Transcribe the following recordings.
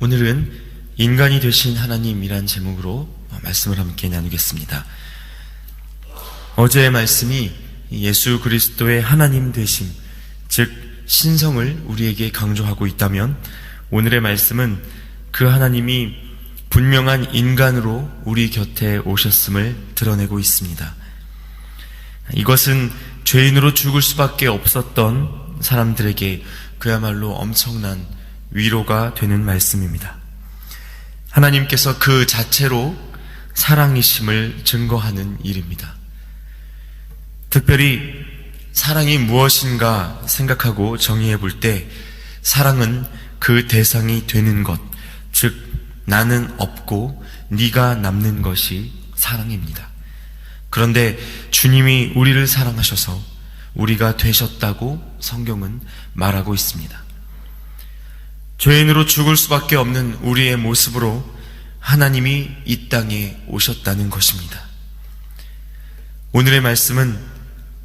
오늘은 인간이 되신 하나님이란 제목으로 말씀을 함께 나누겠습니다. 어제의 말씀이 예수 그리스도의 하나님 되심, 즉 신성을 우리에게 강조하고 있다면, 오늘의 말씀은 그 하나님이 분명한 인간으로 우리 곁에 오셨음을 드러내고 있습니다. 이것은 죄인으로 죽을 수밖에 없었던 사람들에게 그야말로 엄청난 위로가 되는 말씀입니다. 하나님께서 그 자체로 사랑이심을 증거하는 일입니다. 특별히 사랑이 무엇인가 생각하고 정의해 볼 때, 사랑은 그 대상이 되는 것, 즉 나는 없고 네가 남는 것이 사랑입니다. 그런데 주님이 우리를 사랑하셔서 우리가 되셨다고 성경은 말하고 있습니다. 죄인으로 죽을 수밖에 없는 우리의 모습으로 하나님이 이 땅에 오셨다는 것입니다. 오늘의 말씀은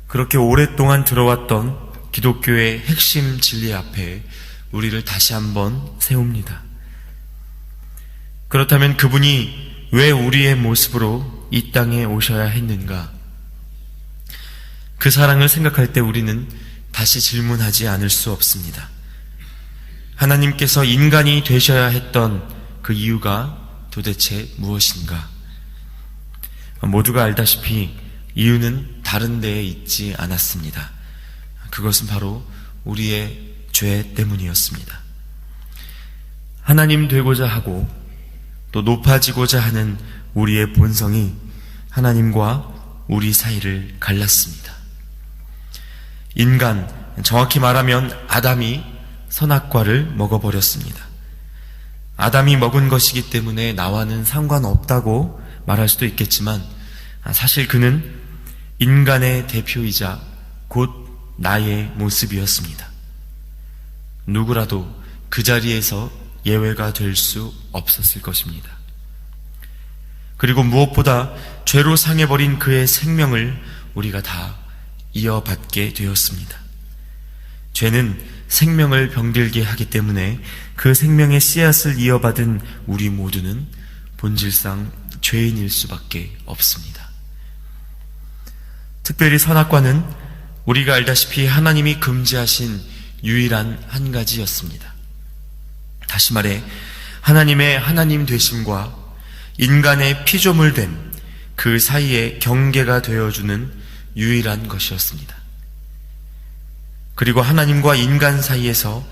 그렇게 오랫동안 들어왔던 기독교의 핵심 진리 앞에 우리를 다시 한번 세웁니다. 그렇다면 그분이 왜 우리의 모습으로 이 땅에 오셔야 했는가? 그 사랑을 생각할 때 우리는 다시 질문하지 않을 수 없습니다. 하나님께서 인간이 되셔야 했던 그 이유가 도대체 무엇인가? 모두가 알다시피 이유는 다른 데에 있지 않았습니다. 그것은 바로 우리의 죄 때문이었습니다. 하나님 되고자 하고 또 높아지고자 하는 우리의 본성이 하나님과 우리 사이를 갈랐습니다. 인간, 정확히 말하면 아담이 선악과를 먹어버렸습니다. 아담이 먹은 것이기 때문에 나와는 상관없다고 말할 수도 있겠지만, 사실 그는 인간의 대표이자 곧 나의 모습이었습니다. 누구라도 그 자리에서 예외가 될 수 없었을 것입니다. 그리고 무엇보다 죄로 상해버린 그의 생명을 우리가 다 이어받게 되었습니다. 죄는 생명을 병들게 하기 때문에 그 생명의 씨앗을 이어받은 우리 모두는 본질상 죄인일 수밖에 없습니다. 특별히 선악과는 우리가 알다시피 하나님이 금지하신 유일한 한 가지였습니다. 다시 말해 하나님의 하나님 되심과 인간의 피조물 됨, 그 사이에 경계가 되어주는 유일한 것이었습니다. 그리고 하나님과 인간 사이에서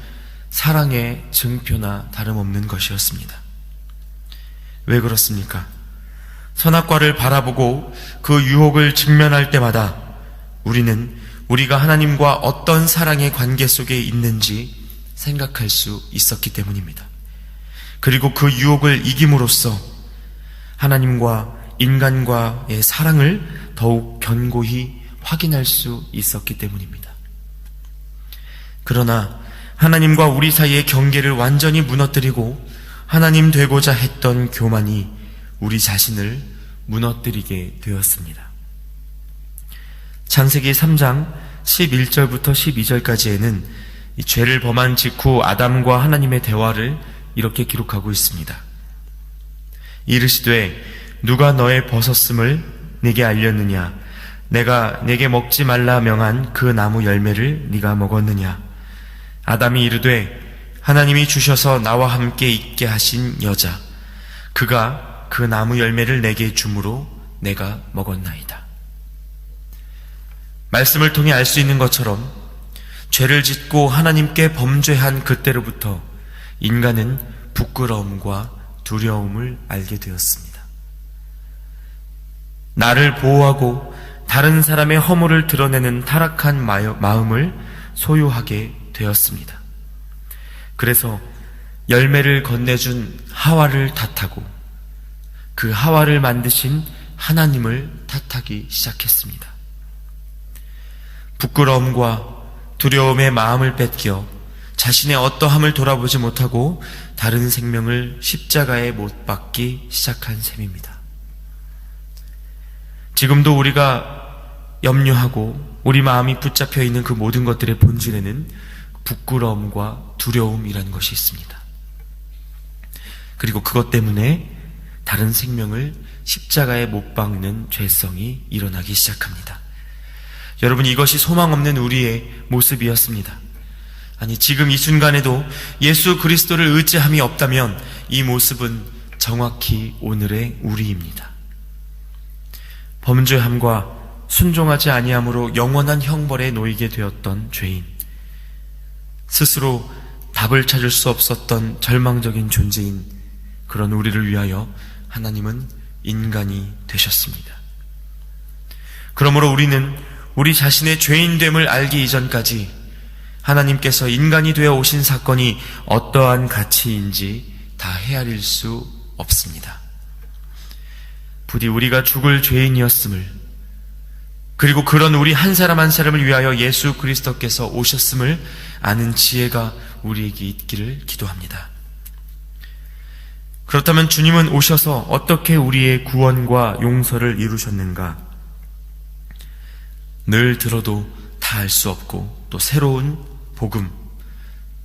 사랑의 증표나 다름없는 것이었습니다. 왜 그렇습니까? 선악과를 바라보고 그 유혹을 직면할 때마다 우리는 우리가 하나님과 어떤 사랑의 관계 속에 있는지 생각할 수 있었기 때문입니다. 그리고 그 유혹을 이김으로써 하나님과 인간과의 사랑을 더욱 견고히 확인할 수 있었기 때문입니다. 그러나 하나님과 우리 사이의 경계를 완전히 무너뜨리고 하나님 되고자 했던 교만이 우리 자신을 무너뜨리게 되었습니다. 창세기 3장 11절부터 12절까지에는 이 죄를 범한 직후 아담과 하나님의 대화를 이렇게 기록하고 있습니다. 이르시되 누가 너의 벗었음을 네게 알렸느냐? 내가 네게 먹지 말라 명한 그 나무 열매를 네가 먹었느냐? 아담이 이르되 하나님이 주셔서 나와 함께 있게 하신 여자, 그가 그 나무 열매를 내게 주므로 내가 먹었나이다. 말씀을 통해 알 수 있는 것처럼 죄를 짓고 하나님께 범죄한 그때로부터 인간은 부끄러움과 두려움을 알게 되었습니다. 나를 보호하고 다른 사람의 허물을 드러내는 타락한 마음을 소유하게 되었습니다. 그래서 열매를 건네준 하와를 탓하고 그 하와를 만드신 하나님을 탓하기 시작했습니다. 부끄러움과 두려움의 마음을 뺏겨 자신의 어떠함을 돌아보지 못하고 다른 생명을 십자가에 못 박기 시작한 셈입니다. 지금도 우리가 염려하고 우리 마음이 붙잡혀 있는 그 모든 것들의 본질에는 부끄러움과 두려움이라는 것이 있습니다. 그리고 그것 때문에 다른 생명을 십자가에 못 박는 죄성이 일어나기 시작합니다. 여러분, 이것이 소망 없는 우리의 모습이었습니다. 아니, 지금 이 순간에도 예수 그리스도를 의지함이 없다면 이 모습은 정확히 오늘의 우리입니다. 범죄함과 순종하지 아니함으로 영원한 형벌에 놓이게 되었던 죄인, 스스로 답을 찾을 수 없었던 절망적인 존재인 그런 우리를 위하여 하나님은 인간이 되셨습니다. 그러므로 우리는 우리 자신의 죄인됨을 알기 이전까지 하나님께서 인간이 되어 오신 사건이 어떠한 가치인지 다 헤아릴 수 없습니다. 부디 우리가 죽을 죄인이었음을, 그리고 그런 우리 한 사람 한 사람을 위하여 예수 그리스도께서 오셨음을 아는 지혜가 우리에게 있기를 기도합니다. 그렇다면 주님은 오셔서 어떻게 우리의 구원과 용서를 이루셨는가? 늘 들어도 다 알 수 없고 또 새로운 복음,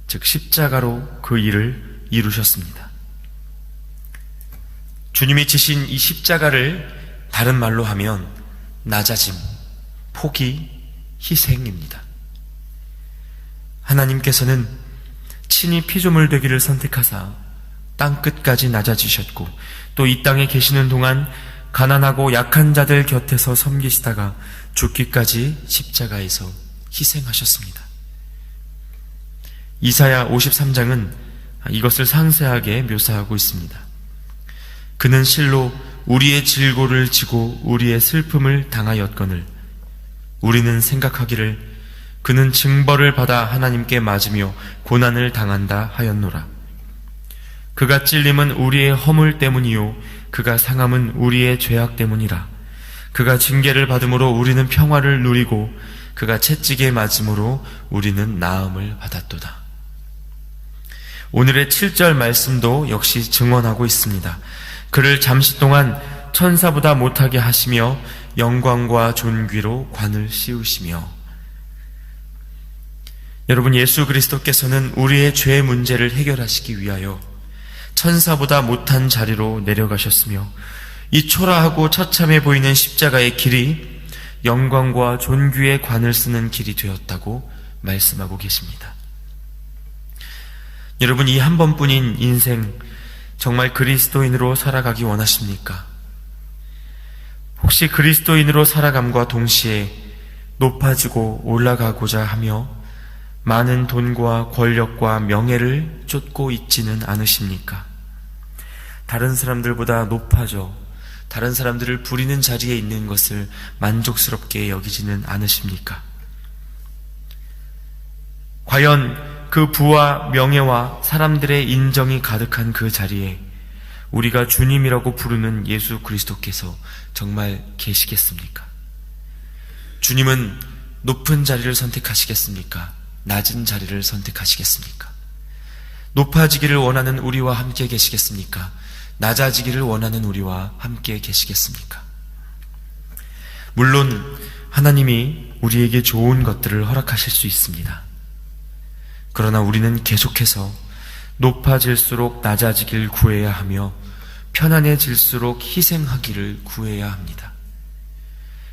즉 십자가로 그 일을 이루셨습니다. 주님이 지신 이 십자가를 다른 말로 하면 낮아짐, 포기, 희생입니다. 하나님께서는 친히 피조물 되기를 선택하사 땅끝까지 낮아지셨고 또 이 땅에 계시는 동안 가난하고 약한 자들 곁에서 섬기시다가 죽기까지 십자가에서 희생하셨습니다. 이사야 53장은 이것을 상세하게 묘사하고 있습니다. 그는 실로 우리의 질고를 지고 우리의 슬픔을 당하였거늘 우리는 생각하기를 그는 징벌을 받아 하나님께 맞으며 고난을 당한다 하였노라. 그가 찔림은 우리의 허물 때문이요 그가 상함은 우리의 죄악 때문이라. 그가 징계를 받음으로 우리는 평화를 누리고 그가 채찍에 맞음으로 우리는 나음을 받았도다. 오늘의 7절 말씀도 역시 증언하고 있습니다. 그를 잠시 동안 천사보다 못하게 하시며 영광과 존귀로 관을 씌우시며. 여러분, 예수 그리스도께서는 우리의 죄 문제를 해결하시기 위하여 천사보다 못한 자리로 내려가셨으며 이 초라하고 처참해 보이는 십자가의 길이 영광과 존귀의 관을 쓰는 길이 되었다고 말씀하고 계십니다. 여러분, 이 한 번뿐인 인생 정말 그리스도인으로 살아가기 원하십니까? 혹시 그리스도인으로 살아감과 동시에 높아지고 올라가고자 하며 많은 돈과 권력과 명예를 쫓고 있지는 않으십니까? 다른 사람들보다 높아져 다른 사람들을 부리는 자리에 있는 것을 만족스럽게 여기지는 않으십니까? 과연 그 부와 명예와 사람들의 인정이 가득한 그 자리에 우리가 주님이라고 부르는 예수 그리스도께서 정말 계시겠습니까? 주님은 높은 자리를 선택하시겠습니까? 낮은 자리를 선택하시겠습니까? 높아지기를 원하는 우리와 함께 계시겠습니까? 낮아지기를 원하는 우리와 함께 계시겠습니까? 물론 하나님이 우리에게 좋은 것들을 허락하실 수 있습니다. 그러나 우리는 계속해서 높아질수록 낮아지길 구해야 하며 편안해질수록 희생하기를 구해야 합니다.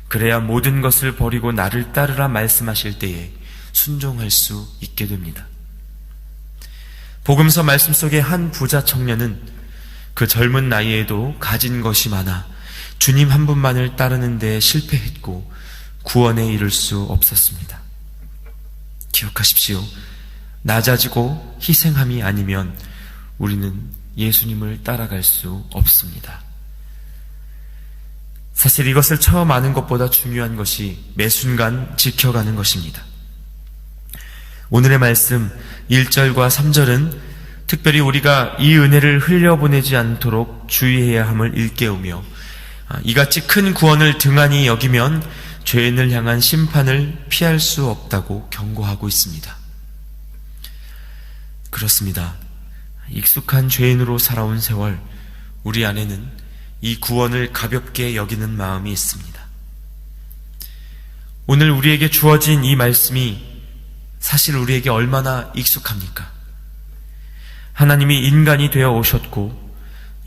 그래야 모든 것을 버리고 나를 따르라 말씀하실 때에 순종할 수 있게 됩니다. 복음서 말씀 속의 한 부자 청년은 그 젊은 나이에도 가진 것이 많아 주님 한 분만을 따르는 데 실패했고 구원에 이를 수 없었습니다. 기억하십시오. 낮아지고 희생함이 아니면 우리는 예수님을 따라갈 수 없습니다. 사실 이것을 처음 아는 것보다 중요한 것이 매 순간 지켜가는 것입니다. 오늘의 말씀 1절과 3절은 특별히 우리가 이 은혜를 흘려보내지 않도록 주의해야 함을 일깨우며 이같이 큰 구원을 등한히 여기면 죄인을 향한 심판을 피할 수 없다고 경고하고 있습니다. 그렇습니다. 익숙한 죄인으로 살아온 세월, 우리 안에는 이 구원을 가볍게 여기는 마음이 있습니다. 오늘 우리에게 주어진 이 말씀이 사실 우리에게 얼마나 익숙합니까? 하나님이 인간이 되어 오셨고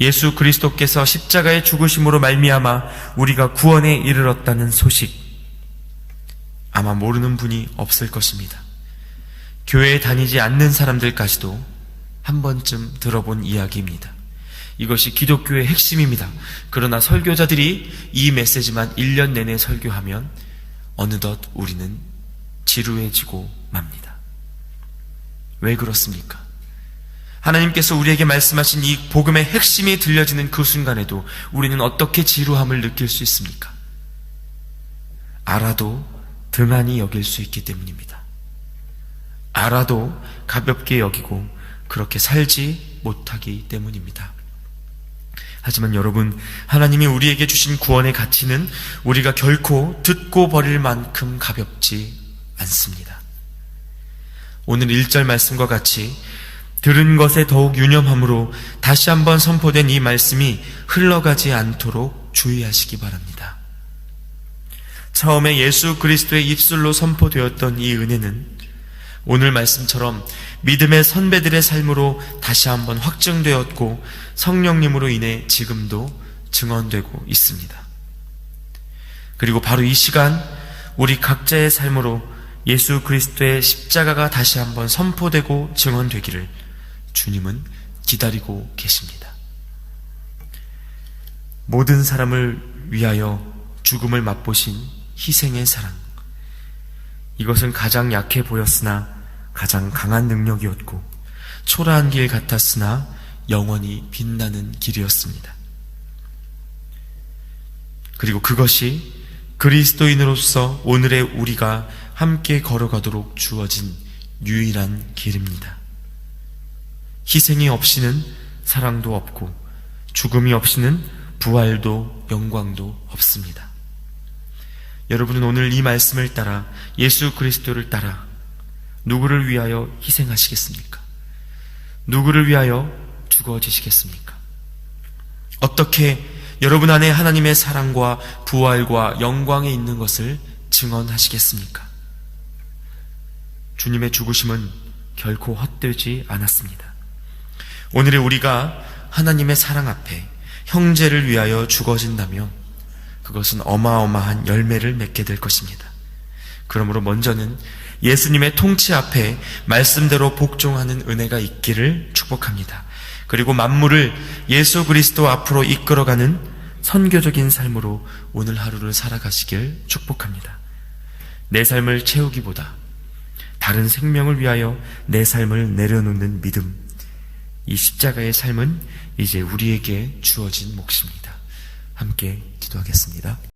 예수 그리스도께서 십자가의 죽으심으로 말미암아 우리가 구원에 이르렀다는 소식, 아마 모르는 분이 없을 것입니다. 교회에 다니지 않는 사람들까지도 한 번쯤 들어본 이야기입니다. 이것이 기독교의 핵심입니다. 그러나 설교자들이 이 메시지만 1년 내내 설교하면 어느덧 우리는 지루해지고 맙니다. 왜 그렇습니까? 하나님께서 우리에게 말씀하신 이 복음의 핵심이 들려지는 그 순간에도 우리는 어떻게 지루함을 느낄 수 있습니까? 알아도 등한히 여길 수 있기 때문입니다. 알아도 가볍게 여기고 그렇게 살지 못하기 때문입니다. 하지만 여러분, 하나님이 우리에게 주신 구원의 가치는 우리가 결코 듣고 버릴 만큼 가볍지 않습니다. 오늘 1절 말씀과 같이 들은 것에 더욱 유념함으로 다시 한번 선포된 이 말씀이 흘러가지 않도록 주의하시기 바랍니다. 처음에 예수 그리스도의 입술로 선포되었던 이 은혜는 오늘 말씀처럼 믿음의 선배들의 삶으로 다시 한번 확증되었고 성령님으로 인해 지금도 증언되고 있습니다. 그리고 바로 이 시간 우리 각자의 삶으로 예수 그리스도의 십자가가 다시 한번 선포되고 증언되기를 주님은 기다리고 계십니다. 모든 사람을 위하여 죽음을 맛보신 희생의 사랑, 이것은 가장 약해 보였으나 가장 강한 능력이었고 초라한 길 같았으나 영원히 빛나는 길이었습니다. 그리고 그것이 그리스도인으로서 오늘의 우리가 함께 걸어가도록 주어진 유일한 길입니다. 희생이 없이는 사랑도 없고 죽음이 없이는 부활도 영광도 없습니다. 여러분은 오늘 이 말씀을 따라 예수 그리스도를 따라 누구를 위하여 희생하시겠습니까? 누구를 위하여 죽어지시겠습니까? 어떻게 여러분 안에 하나님의 사랑과 부활과 영광이 있는 것을 증언하시겠습니까? 주님의 죽으심은 결코 헛되지 않았습니다. 오늘의 우리가 하나님의 사랑 앞에 형제를 위하여 죽어진다면 그것은 어마어마한 열매를 맺게 될 것입니다. 그러므로 먼저는 예수님의 통치 앞에 말씀대로 복종하는 은혜가 있기를 축복합니다. 그리고 만물을 예수 그리스도 앞으로 이끌어가는 선교적인 삶으로 오늘 하루를 살아가시길 축복합니다. 내 삶을 채우기보다 다른 생명을 위하여 내 삶을 내려놓는 믿음, 이 십자가의 삶은 이제 우리에게 주어진 몫입니다. 함께 기도하겠습니다.